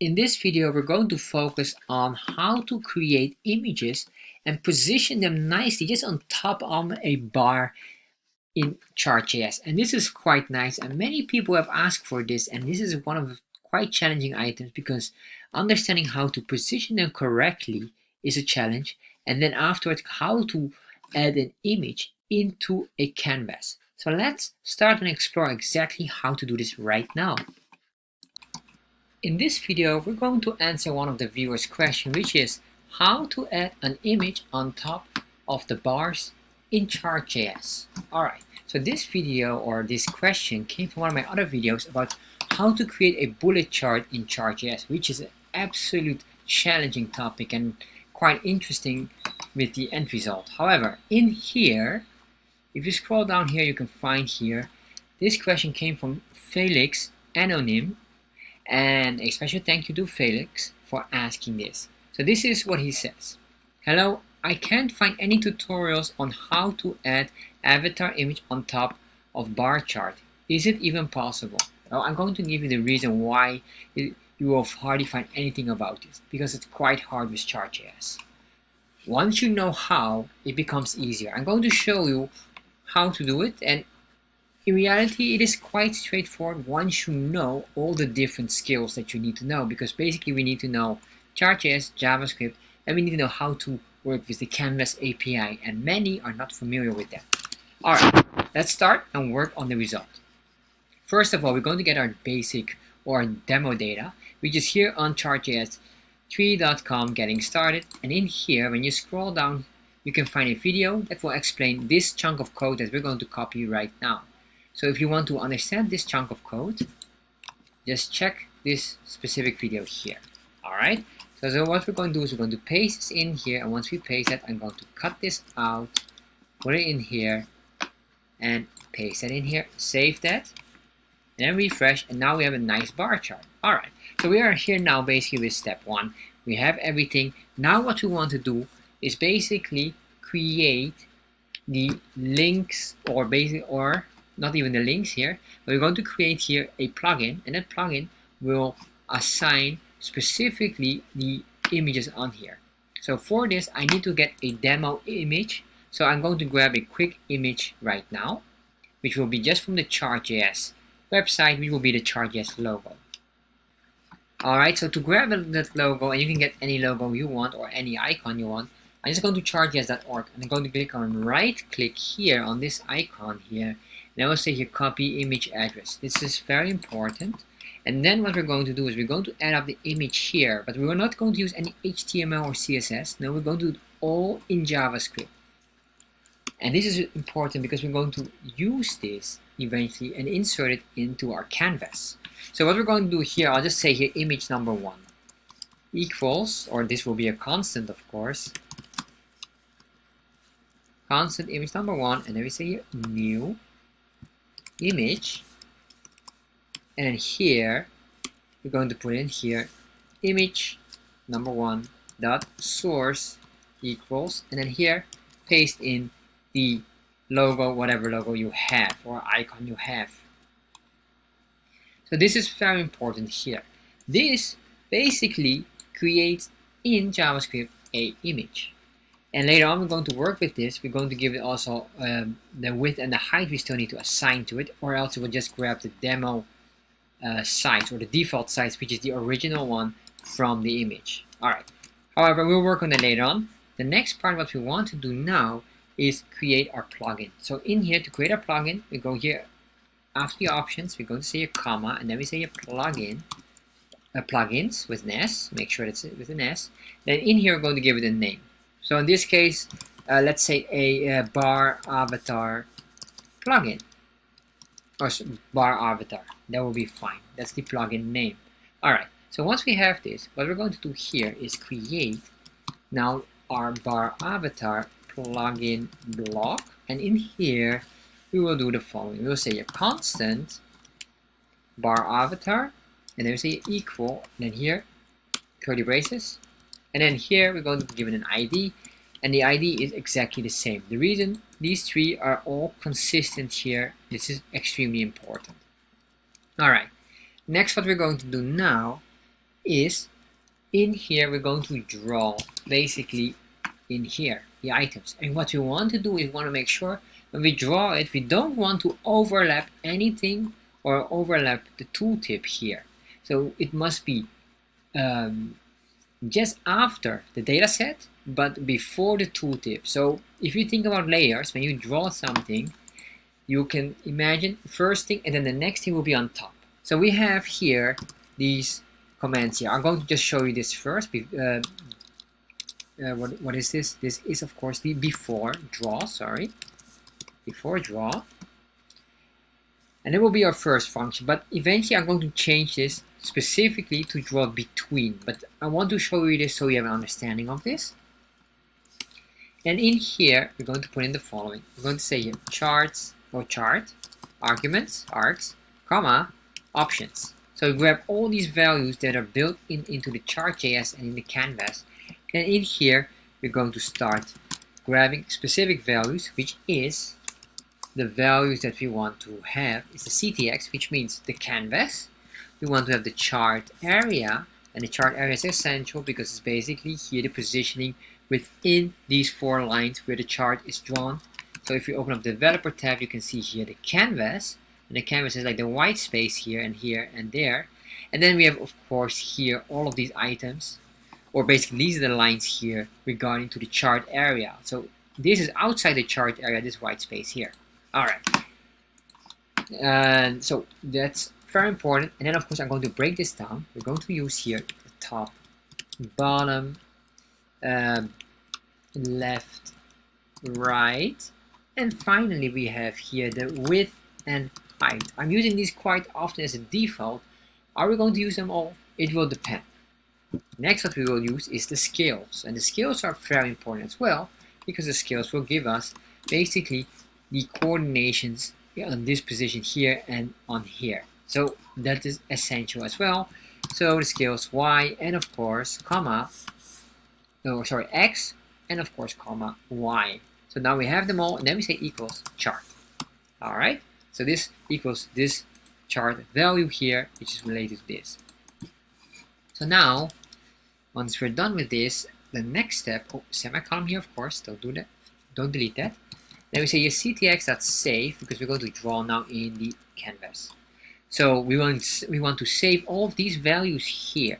In this video, we're going to focus on how to create images and position them nicely just on top of a bar in Chart.js. And this is quite nice, and many people have asked for this, and this is one of the quite challenging items because understanding how to position them correctly is a challenge, and then afterwards how to add an image into a canvas. So let's start and explore exactly how to do this right now. In this video, we're going to answer one of the viewers' questions, which is how to add an image on top of the bars in Chart.js. Alright, so this video or this question came from one of my other videos about how to create a bullet chart in Chart.js, which is an absolute challenging topic and quite interesting with the end result. However, in here, if you scroll down here, you can find here, this question came from Felix Anonym. And a special thank you to Felix for asking this. So this is what he says. Hello, I can't find any tutorials on how to add avatar image on top of bar chart. Is it even possible? Well, I'm going to give you the reason why you will hardly find anything about this. Because it's quite hard with Chart.js. Once you know how, it becomes easier. I'm going to show you how to do it, and in reality, it is quite straightforward once you know all the different skills that you need to know, because basically we need to know Chart.js, JavaScript, and we need to know how to work with the Canvas API, and many are not familiar with that. Alright, let's start and work on the result. First of all, we're going to get our basic or demo data, which is here on Chartjs 3.com getting started, and in here, when you scroll down, you can find a video that will explain this chunk of code that we're going to copy right now. So if you want to understand this chunk of code, just check this specific video here. Alright, so what we're going to do is we're going to paste this in here, and once we paste it, I'm going to cut this out, put it in here, and paste it in here, save that, and then refresh, and now we have a nice bar chart. Alright, so we are here now basically with step 1. We have everything. Now what we want to do is basically create the links, or not even the links here, but we're going to create here a plugin, and that plugin will assign specifically the images on here. So for this, I need to get a demo image. So I'm going to grab a quick image right now, which will be just from the Chart.js website, which will be the Chartjs logo. Alright, so to grab that logo, and you can get any logo you want or any icon you want, I'm just going to chartjs.org, and I'm going to click on right click here on this icon here. And I will say here copy image address. This is very important. And then what we're going to do is we're going to add up the image here, but we're not going to use any HTML or CSS. No, we're going to do it all in JavaScript. And this is important because we're going to use this eventually and insert it into our canvas. So what we're going to do here, I'll just say here image number 1 equals, or this will be a constant of course, constant image number 1, and then we say here new image, and then here we're going to put in here image number 1 dot source equals, and then here paste in the logo, whatever logo you have or icon you have. So this is very important here. This basically creates in JavaScript a image. And later on, we're going to work with this. We're going to give it also the width and the height we still need to assign to it, or else we'll just grab the demo size or the default size, which is the original one from the image. Alright, however, we'll work on that later on. The next part, what we want to do now is create our plugin. So in here, to create our plugin, we go here after the options, we're going to say a comma, and then we say a plugin, plugins with an S, make sure that's it with an S. Then in here, we're going to give it a name. So in this case, let's say a bar avatar plugin, or bar avatar. That will be fine. That's the plugin name. Alright, so once we have this, what we're going to do here is create now our bar avatar plugin block, and in here we will do the following. We will say a constant bar avatar, and then we say equal, and then here curly braces. And then here we're going to give it an ID, and the ID is exactly the same. The reason these three are all consistent here, this is extremely important. Alright, next what we're going to do now is in here we're going to draw basically in here the items, and what we want to do is we want to make sure when we draw it we don't want to overlap anything or overlap the tooltip here. So it must be just after the data set but before the tooltip. So if you think about layers, when you draw something you can imagine first thing and then the next thing will be on top. So we have here these commands here. I'm going to just show you this first. What is this? This is of course the before draw, before draw. And it will be our first function, but eventually I'm going to change this specifically to draw between. But I want to show you this so you have an understanding of this. And in here, we're going to put in the following. We're going to say here charts or chart, arguments, args, comma, options. So we grab all these values that are built into the Chart.js and in the canvas. And in here, we're going to start grabbing specific values, which is the values that we want to have is the CTX, which means the canvas. We want to have the chart area, and the chart area is essential because it's basically here the positioning within these 4 lines where the chart is drawn. So if you open up the developer tab, you can see here the canvas, and the canvas is like the white space here and there. And then we have of course here all of these items, or basically these are the lines here regarding to the chart area. So this is outside the chart area, this white space here. Alright, and so that's very important. And then of course I'm going to break this down. We're going to use here the top, bottom, left, right, and finally we have here the width and height. I'm using these quite often as a default. Are we going to use them all? It will depend. Next what we will use is the scales, and the scales are very important as well because the scales will give us basically the coordinations on this position here and on here. So that is essential as well. So the scales y and of course comma, x and of course comma y. So now we have them all, and then we say equals chart. Alright, so this equals this chart value here, which is related to this. So now once we're done with this, the next step, semicolon here of course, don't do that, don't delete that. Then we say your ctx.save because we're going to draw now in the canvas. So we want to save all of these values here.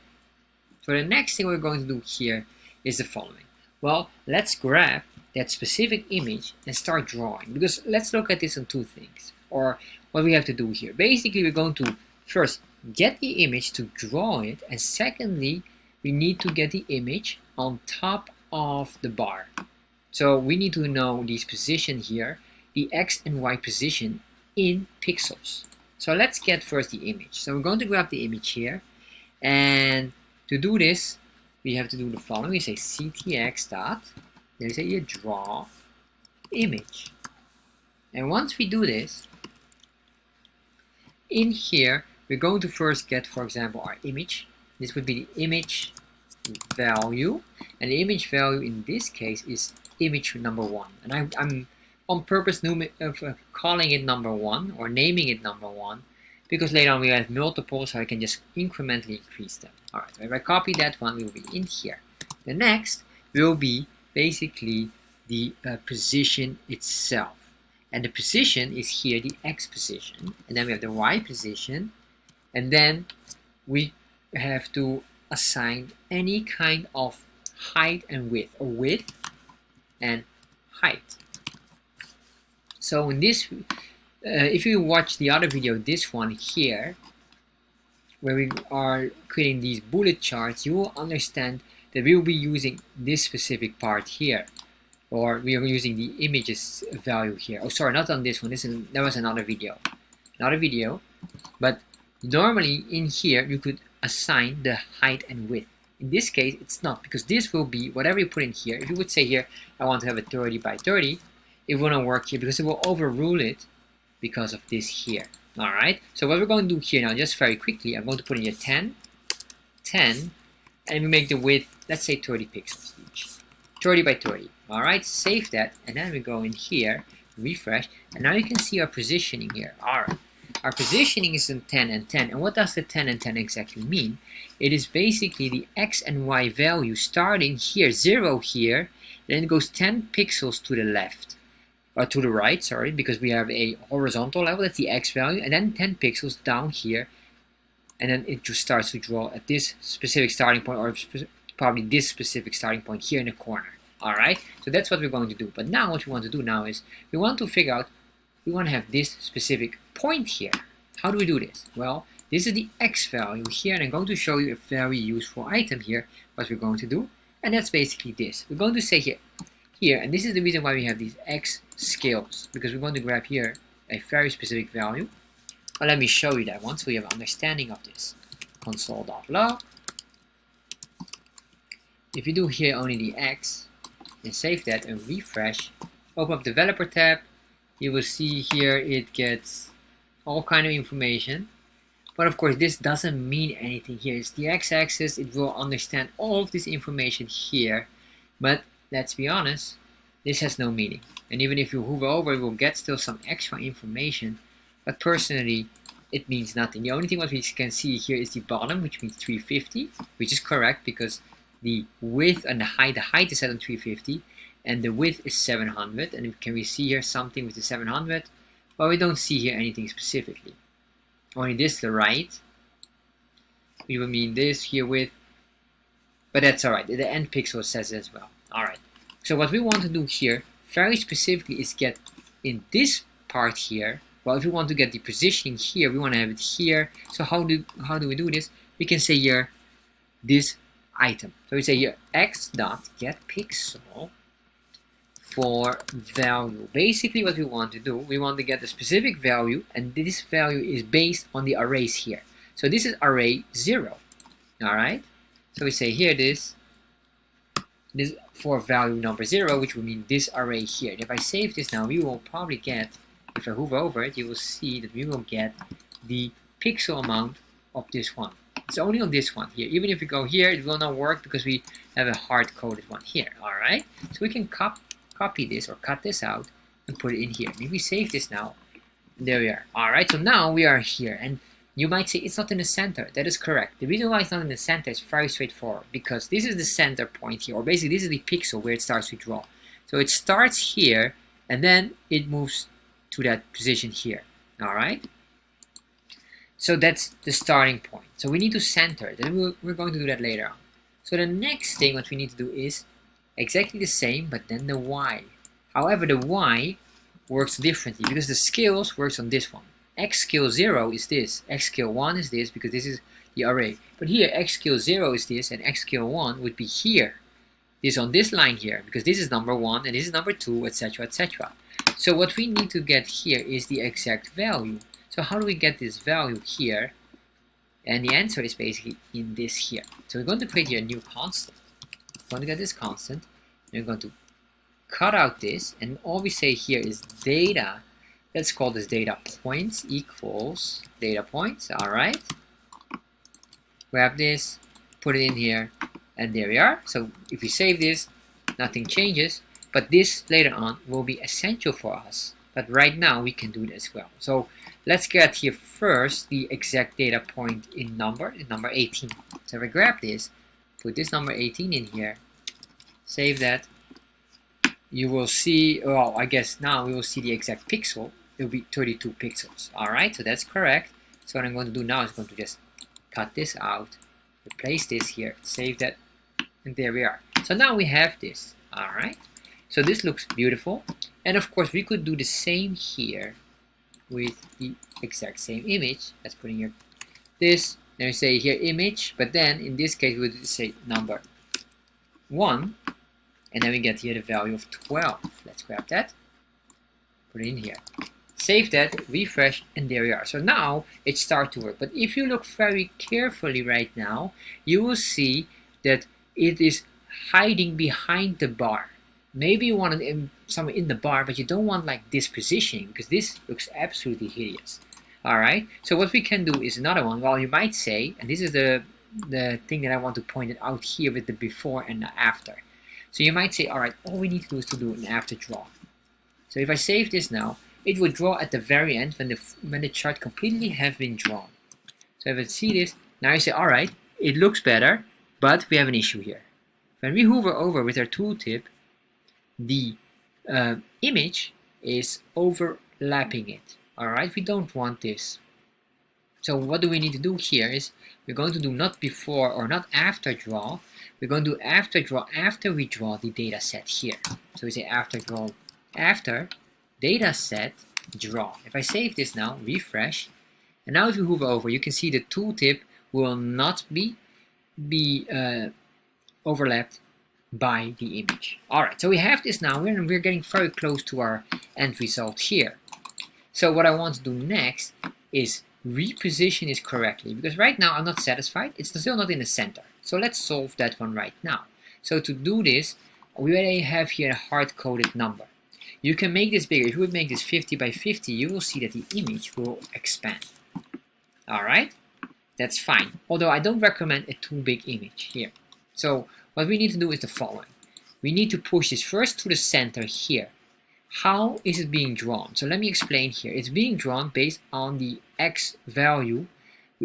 So the next thing we're going to do here is the following. Well, let's grab that specific image and start drawing, because let's look at this on 2 things, or what we have to do here. Basically we're going to first get the image to draw it, and secondly we need to get the image on top of the bar. So we need to know this position here, the X and Y position in pixels. So let's get first the image. So we're going to grab the image here, and to do this we have to do the following. We say ctx dot, then we say here draw image. And once we do this, in here we're going to first get, for example, our image. This would be the image value, and the image value in this case is image number 1, and I'm on purpose calling it number 1 or naming it number 1 because later on we have multiple, so I can just incrementally increase them. Alright, so if I copy that one, it will be in here. The next will be basically the position itself, and the position is here the X position, and then we have the Y position, and then we have to assign any kind of height and width, or width and height. So in this, if you watch the other video, this one here, where we are creating these bullet charts, you will understand that we will be using this specific part here, or we are using the images value here. Oh, sorry, not on this one. That was another video. But normally in here you could assign the height and width. In this case, it's not, because this will be whatever you put in here. If you would say here, I want to have a 30 by 30, it wouldn't work here because it will overrule it because of this here. Alright, so what we're going to do here now, just very quickly, I'm going to put in here 10, 10, and we make the width, let's say 30 pixels each. 30 by 30. Alright, save that, and then we go in here, refresh, and now you can see our positioning here. Alright, our positioning is in 10 and 10. And what does the 10 and 10 exactly mean? It is basically the X and Y value starting here, 0 here, then it goes 10 pixels to the left. Or to the right, sorry, because we have a horizontal level, that's the X value, and then 10 pixels down here, and then it just starts to draw at this specific starting point, or probably this specific starting point here in the corner. Alright, so that's what we're going to do. But now what we want to do now is, we want to figure out, we want to have this specific point here. How do we do this? Well, this is the X value here, and I'm going to show you a very useful item here, what we're going to do, and that's basically this. We're going to say here, and this is the reason why we have these X scales, because we're going to grab here a very specific value. Well, let me show you that one so you have an understanding of this. Console.log. If you do here only the X, and save that and refresh, open up developer tab, you will see here it gets all kind of information. But of course this doesn't mean anything here. It's the X-axis, it will understand all of this information here, but let's be honest, this has no meaning. And even if you hover over, it will get still some extra information, but personally it means nothing. The only thing what we can see here is the bottom, which means 350, which is correct because the width and the height is set on 350, and the width is 700. And can we see here something with the 700? Well, we don't see here anything specifically. Only this the right. We will mean this here with, but that's alright. The end pixel says it as well. Alright. So what we want to do here, very specifically, is get in this part here. Well, if we want to get the positioning here, we want to have it here. So how do we do this? We can say here this item. So we say here x.getPixel for value. Basically what we want to do, we want to get the specific value, and this value is based on the arrays here. So this is array 0. Alright? So we say here this for value number 0, which will mean this array here. And if I save this now, we will probably get, if I hover over it, you will see that we will get the pixel amount of this one. It's only on this one here. Even if we go here, it will not work because we have a hard-coded one here. Alright? So we can copy this or cut this out and put it in here. Maybe save this now. There we are. Alright, so now we are here. And you might say it's not in the center. That is correct. The reason why it's not in the center is very straightforward, because this is the center point here, or basically this is the pixel where it starts to draw. So it starts here and then it moves to that position here. Alright? So that's the starting point. So we need to center it, and we're going to do that later on. So the next thing what we need to do is exactly the same, but then the Y. However, the Y works differently because the scales works on this one. X scale 0 is this, X scale 1 is this, because this is the array. But here X scale 0 is this, and X scale 1 would be here. This on this line here, because this is number 1 and this is number 2, etc, etc. So what we need to get here is the exact value. So how do we get this value here? And the answer is basically in this here. So we're going to create here a new constant. We're going to get this constant. And we're going to cut out this, and all we say here is data. Let's call this data points equals data points. Alright. Grab this, put it in here, and there we are. So if we save this, nothing changes. But this later on will be essential for us. But right now we can do it as well. So let's get here first the exact data point in number 18. So if I grab this, put this number 18 in here, save that, you will see, well, I guess now we will see the exact pixel. It will be 32 pixels. Alright, so that's correct. So what I'm going to do now is going to just cut this out, replace this here, save that, and there we are. So now we have this. Alright, so this looks beautiful. And of course we could do the same here with the exact same image. Let's put in here this, then we say here image, but then in this case we would say number 1, and then we get here the value of 12. Let's grab that, put it in here, save that, refresh, and there we are. So now it starts to work. But if you look very carefully right now, you will see that it is hiding behind the bar. Maybe you want it somewhere in the bar, but you don't want like this positioning, because this looks absolutely hideous. Alright, so what we can do is another one. Well, you might say, and this is the thing that I want to point it out here with the before and the after. So you might say, alright, all we need to do is to do an after draw. So if I save this now, it will draw at the very end when the chart completely has been drawn. So if I see this, now you say, all right, it looks better, but we have an issue here. When we hover over with our tooltip, the image is overlapping it. All right, we don't want this. So what do we need to do here is we're going to do not before or not after draw. We're going to do after draw after we draw the data set here. So we say after draw after data set draw. If I save this now, refresh, and now if you hover over, you can see the tooltip will not be overlapped by the image. Alright, so we have this now, and we're getting very close to our end result here. So what I want to do next is reposition this correctly, because right now I'm not satisfied, it's still not in the center. So let's solve that one right now. So to do this, we already have here a hard-coded number. You can make this bigger. If you would make this 50 by 50, you will see that the image will expand. Alright, that's fine. Although I don't recommend a too big image here. So what we need to do is the following. We need to push this first to the center here. How is it being drawn? So let me explain here. It's being drawn based on the x value,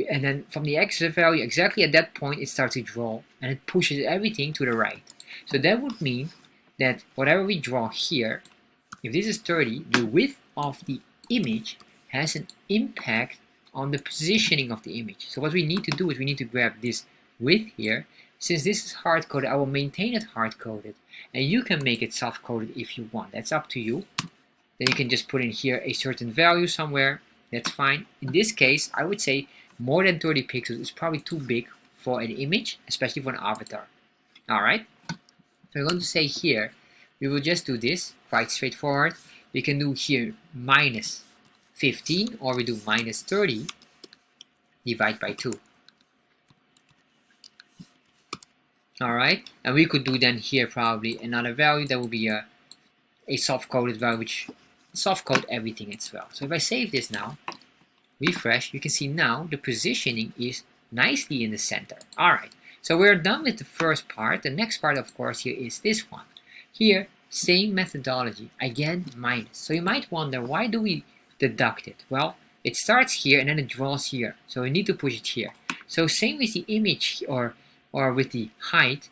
and then from the x value exactly at that point it starts to draw, and it pushes everything to the right. So that would mean that whatever we draw here, if this is 30, the width of the image has an impact on the positioning of the image. So what we need to do is we need to grab this width here. Since this is hard-coded, I will maintain it hard-coded, and you can make it soft-coded if you want. That's up to you. Then you can just put in here a certain value somewhere. That's fine. In this case, I would say more than 30 pixels is probably too big for an image, especially for an avatar. Alright? So we're going to say here, we will just do this, quite straightforward. We can do here minus 15, or we do minus 30, divide by 2. Alright, and we could do then here probably another value that will be a soft-coded value, which soft-code everything as well. So if I save this now, refresh, you can see now the positioning is nicely in the center. Alright, so we're done with the first part. The next part, of course, here is this one. Here, same methodology, again minus. So you might wonder, why do we deduct it? Well, it starts here and then it draws here. So we need to push it here. So same with the image or with the height,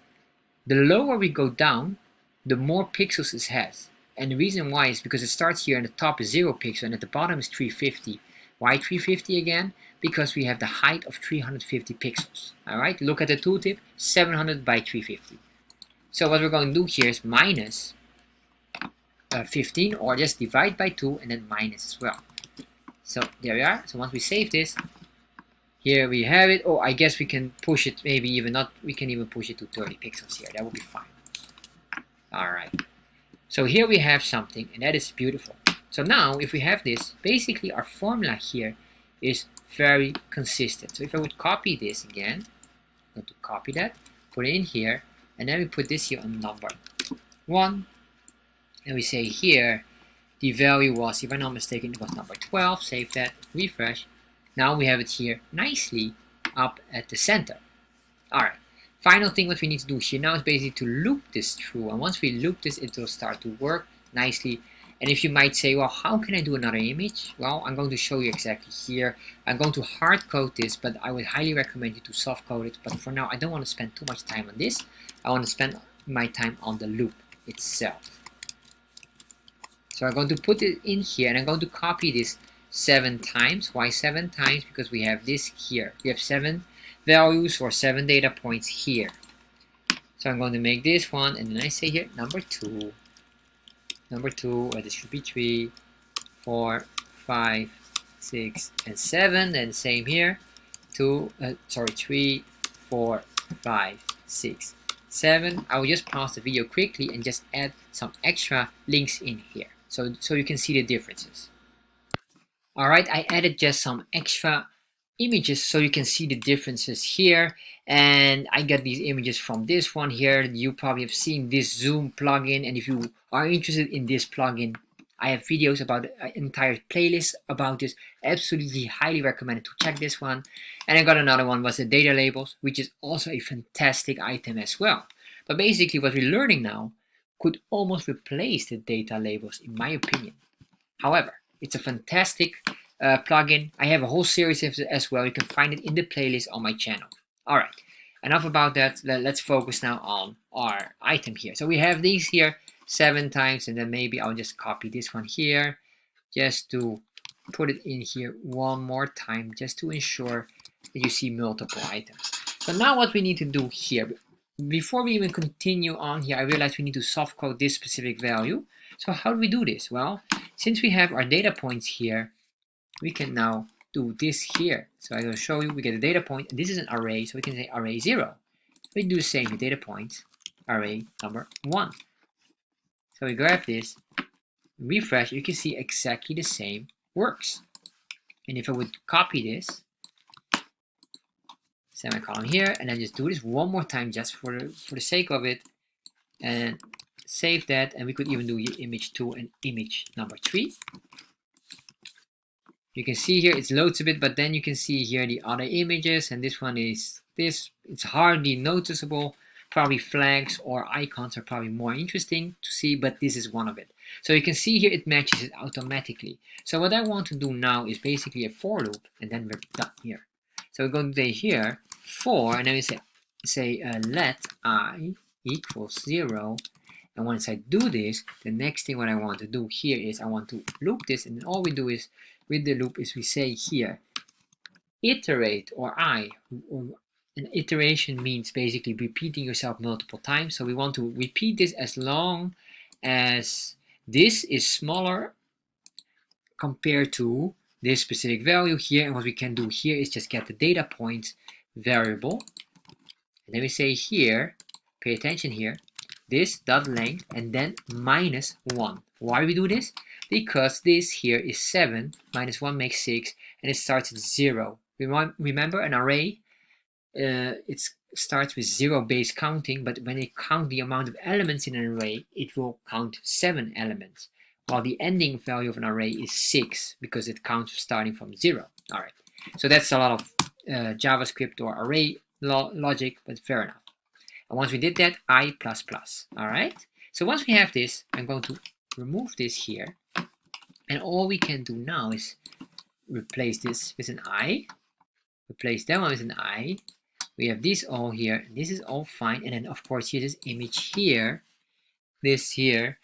the lower we go down, the more pixels it has. And the reason why is because it starts here and the top is 0 pixel and at the bottom is 350. Why 350 again? Because we have the height of 350 pixels. Alright, look at the tooltip, 700 by 350. So what we're going to do here is minus 15, or just divide by 2 and then minus as well. So there we are. So once we save this, here we have it. Oh, I guess we can push it, maybe even not, we can even push it to 30 pixels here. That will be fine. Alright. So here we have something, and that is beautiful. So now, if we have this, basically our formula here is very consistent. So if I would copy this again, I'm going to copy that, put it in here, and then we put this here on number 1. And we say here, the value was, if I'm not mistaken, it was number 12. Save that, refresh. Now we have it here nicely up at the center. Alright, final thing what we need to do here now is basically to loop this through. And once we loop this, it will start to work nicely. And if you might say, well, how can I do another image? Well, I'm going to show you exactly here. I'm going to hard code this, but I would highly recommend you to soft code it. But for now, I don't want to spend too much time on this. I want to spend my time on the loop itself. So I'm going to put it in here, and I'm going to copy this 7 times. Why 7 times? Because we have this here. We have 7 values or 7 data points here. So I'm going to make this one, and then I say here number 2. Number 2, or this should be 3, 4, 5, 6, and 7. And same here. 3, 4, 5, 6, 7. I will just pause the video quickly and just add some extra links in here, so you can see the differences. Alright, I added just some extra images so you can see the differences here, and I got these images from this one here. You probably have seen this Zoom plugin, and if you are interested in this plugin, I have videos about an entire playlist about this. Absolutely highly recommended to check this one. And I got another one, was the data labels, which is also a fantastic item as well. But basically what we're learning now could almost replace the data labels in my opinion. However, It's a fantastic plugin. I have a whole series of it as well. You can find it in the playlist on my channel. All right, enough about that. Let's focus now on our item here. So we have these here 7 times, and then maybe I'll just copy this one here just to put it in here one more time, just to ensure that you see multiple items. So now what we need to do here, before we even continue on here, I realize we need to soft code this specific value. So how do we do this? Well, since we have our data points here, we can now do this here. So I'm going to show you, we get a data point, and this is an array, so we can say array 0. We do the same with data points, array number 1. So we grab this, refresh, you can see exactly the same works. And if I would copy this, semicolon here, and then just do this one more time just for the sake of it, and save that, and we could even do image 2 and image number 3. You can see here it loads a bit, but then you can see here the other images, and this one is this. It's hardly noticeable. Probably flags or icons are probably more interesting to see, but this is one of it. So you can see here it matches it automatically. So what I want to do now is basically a for loop, and then we're done here. So we're going to say here for, and then we say let I equals 0. And once I do this, the next thing what I want to do here is I want to loop this, and then all we do is with the loop is we say here iterate, or an iteration means basically repeating yourself multiple times. So we want to repeat this as long as this is smaller compared to this specific value here. And what we can do here is just get the data point variable. And then we say here, pay attention here, this dot length and then minus 1. Why we do this? Because this here is 7, minus 1 makes 6, and it starts at 0. Remember an array, it starts with 0 base counting, but when it counts the amount of elements in an array, it will count 7 elements, while the ending value of an array is 6 because it counts starting from 0. All right, so that's a lot of JavaScript or array logic, but fair enough. And once we did that, I++. All right, so once we have this, I'm going to remove this here, and all we can do now is replace this with an I, replace that one with an I. We have this all here, and this is all fine. And then of course here, this image here, this here,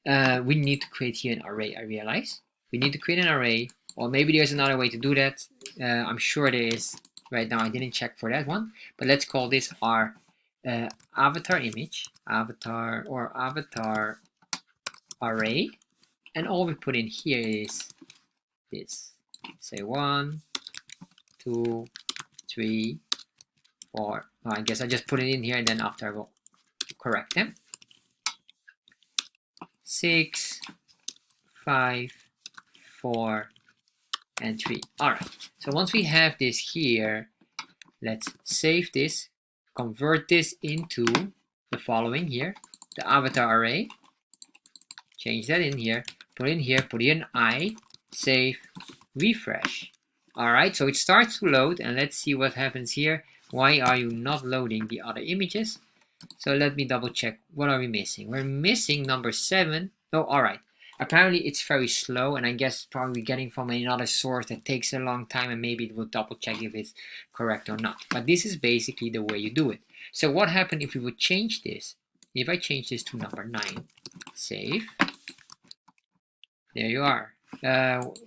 we need to create here an array. I realize we need to create an array, or maybe there's another way to do that. I'm sure there is. Right now I didn't check for that one, but let's call this our avatar image, avatar array, and all we put in here is this. Say 1, 2, 3, 4. Well, I guess I just put it in here, and then after I will correct them. 6, 5, 4, and 3. All right. So once we have this here, let's save this, convert this into the following here, the avatar array. Change that in here, put in I, save, refresh. All right, so it starts to load, and let's see what happens here. Why are you not loading the other images? So let me double check. What are we missing? We're missing number 7. Oh, all right. Apparently it's very slow, and I guess probably getting from another source that takes a long time, and maybe it will double check if it's correct or not. But this is basically the way you do it. So what happened if we would change this? If I change this to number 9, save. There you are.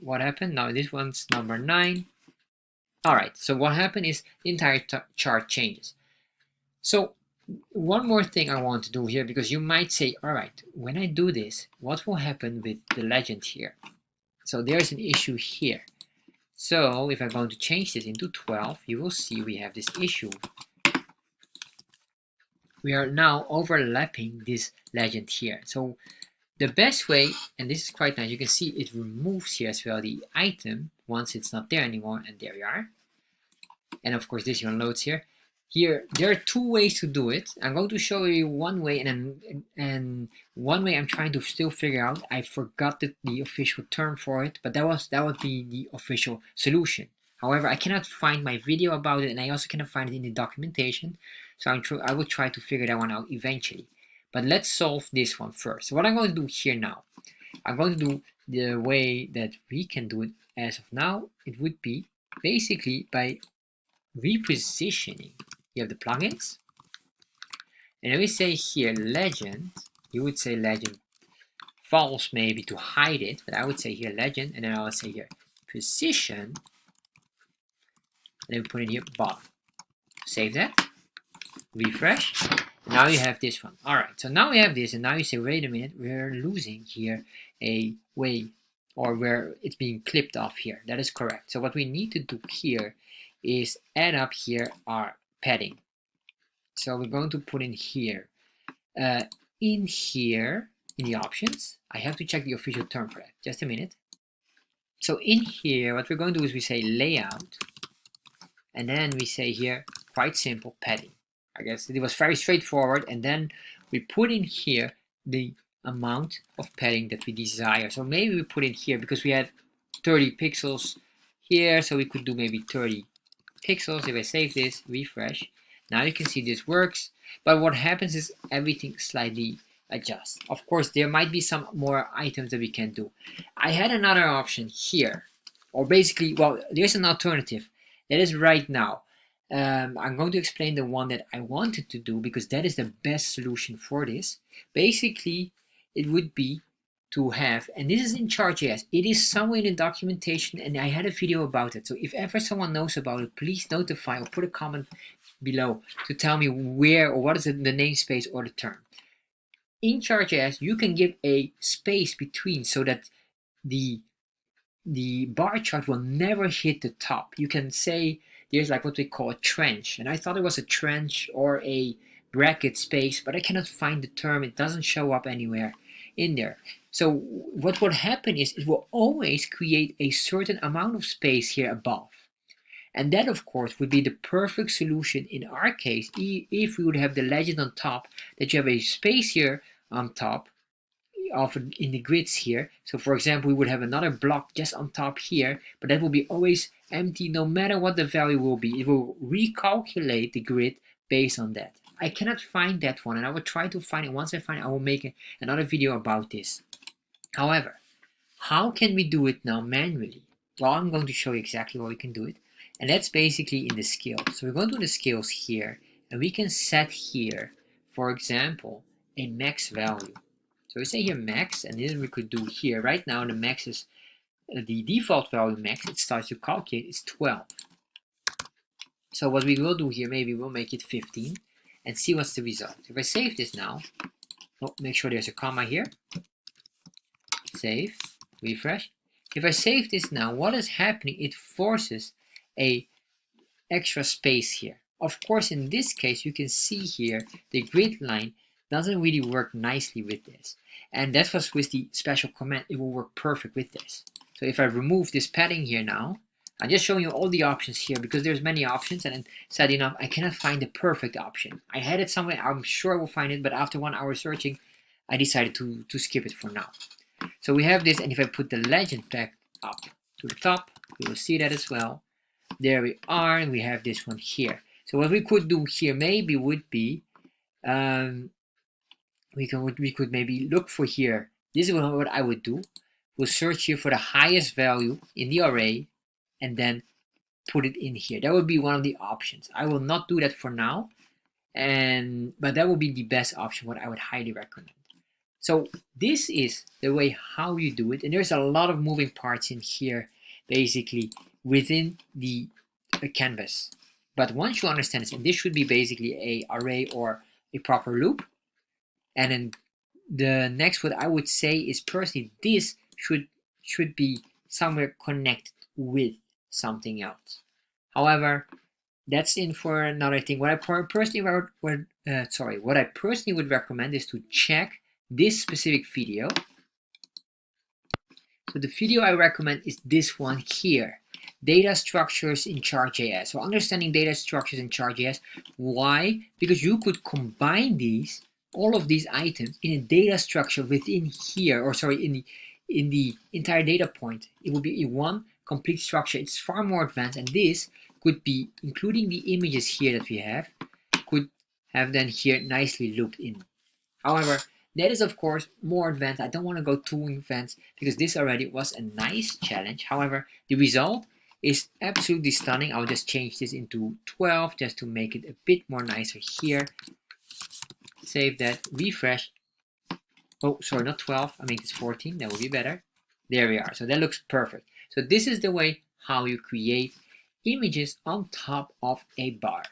What happened? Now this one's number 9. Alright, so what happened is the entire chart changes. So one more thing I want to do here, because you might say, alright, when I do this, what will happen with the legend here? So there's an issue here. So if I'm going to change this into 12, you will see we have this issue. We are now overlapping this legend here. So the best way, and this is quite nice, you can see it removes here as well the item once it's not there anymore, and there you are. And of course this one loads here. Here there are 2 ways to do it. I'm going to show you one way, and one way I'm trying to still figure out. I forgot the official term for it, but that would be the official solution. However, I cannot find my video about it, and I also cannot find it in the documentation. So I will try to figure that one out eventually. But let's solve this one first. So what I'm going to do here now, I'm going to do the way that we can do it as of now, it would be basically by repositioning. You have the plugins, and then we say here legend. You would say legend false maybe to hide it, but I would say here legend, and then I would say here position, and then we put in here bottom. Save that, refresh. Now you have this one. All right, so now we have this, and now you say, wait a minute, we're losing here a way, or where it's being clipped off here. That is correct. So what we need to do here is add up here our padding. So we're going to put in here, in the options, I have to check the official term for that. Just a minute. So in here, what we're going to do is we say layout, and then we say here, quite simple, padding. I guess it was very straightforward, and then we put in here the amount of padding that we desire. So maybe we put in here, because we had 30 pixels here, so we could do maybe 30 pixels. If I save this, refresh, now you can see this works, but what happens is everything slightly adjusts. Of course, there might be some more items that we can do. I had another option here, or basically, well, there's an alternative. That is right now. I'm going to explain the one that I wanted to do, because that is the best solution for this. Basically, it would be to have, and this is in Chart.js, it is somewhere in the documentation, and I had a video about it. So if ever someone knows about it, please notify or put a comment below to tell me where or what is the namespace or the term. In Chart.js, you can give a space between so that the bar chart will never hit the top. You can say there's like what we call a trench, and I thought it was a trench or a bracket space, but I cannot find the term. It doesn't show up anywhere in there. So what will happen is it will always create a certain amount of space here above. And that, of course, would be the perfect solution in our case if we would have the legend on top, that you have a space here on top, often in the grids here. So for example, we would have another block just on top here, but that will be always empty no matter what the value will be. It will recalculate the grid based on that. I cannot find that one, and I will try to find it. Once I find it, I will make another video about this. However, how can we do it now manually? Well, I'm going to show you exactly how we can do it, and that's basically in the scale. So we're going to the scales here, and we can set here, for example, a max value. So we say here max, and then we could do here, right now the max is, the default value max, it starts to calculate, is 12. So what we will do here, maybe we'll make it 15, and see what's the result. If I save this now, make sure there's a comma here, save, refresh. If I save this now, what is happening? It forces a extra space here. Of course, in this case, you can see here the grid line doesn't really work nicely with this. And that was with the special command, it will work perfect with this. So if I remove this padding here now, I'm just showing you all the options here because there's many options, and sad enough, I cannot find the perfect option. I had it somewhere, I'm sure I will find it, but after 1 hour searching, I decided to skip it for now. So we have this, and if I put the legend back up to the top, you will see that as well. There we are, and we have this one here. So what we could do here maybe would be, we could maybe look for here. This is what I would do. We'll search here for the highest value in the array, and then put it in here. That would be one of the options. I will not do that for now, but that would be the best option, what I would highly recommend. So this is the way how you do it, and there's a lot of moving parts in here, basically within the canvas. But once you understand this, and this should be basically a array or a proper loop, and then the next what I would say is personally this should be somewhere connected with something else. However, that's in for another thing. What I personally would recommend is to check this specific video. So the video I recommend is this one here, data structures in Chart.js. So understanding data structures in Chart.js. Why? Because you could combine these, all of these items, in a data structure within here, or sorry, in the entire data point. It will be in one complete structure. It's far more advanced, and this could be, including the images here that we have, could have then here nicely looped in. However, That is of course more advanced. I don't want to go too advanced because this already was a nice challenge. However, the result is absolutely stunning. I'll just change this into 12 just to make it a bit more nicer here. Save that, refresh. Oh, sorry, not 12. I make this 14. That would be better. There we are. So that looks perfect. So this is the way how you create images on top of a bar.